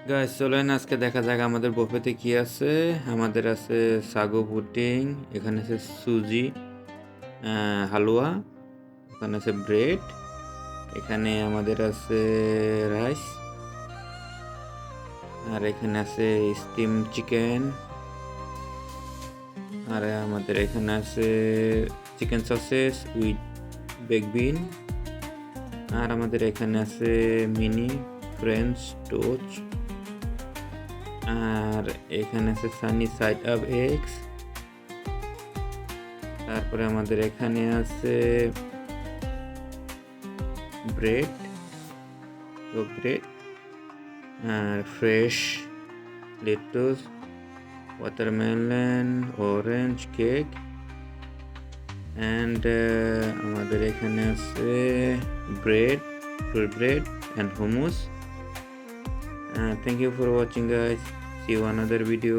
Guys চলেন আজকে দেখা যাক আমাদের বুফেতে কি আছে। আমাদের আছে সাগো পুডিং, এখানে আছে সুজি হালুয়া, এখানে আছে ব্রেড, এখানে আমাদের আছে রাইস, আর এখানে আছে স্টিম চিকেন, আর আমাদের এখানে আছে চিকেন সসেস উইথ বেক বিন, আর আমাদের এখানে আছে মিনি ফ্রেঞ্চ টোস্ট, আর এখানে আছে সানি সাইড আপ এগস। তারপরে আমাদের এখানে আছে ব্রেড, আর fresh lettuce, watermelon, orange cake, and আমাদের এখানে আছে bread, full bread and hummus. Thank you for watching guys. See you another video.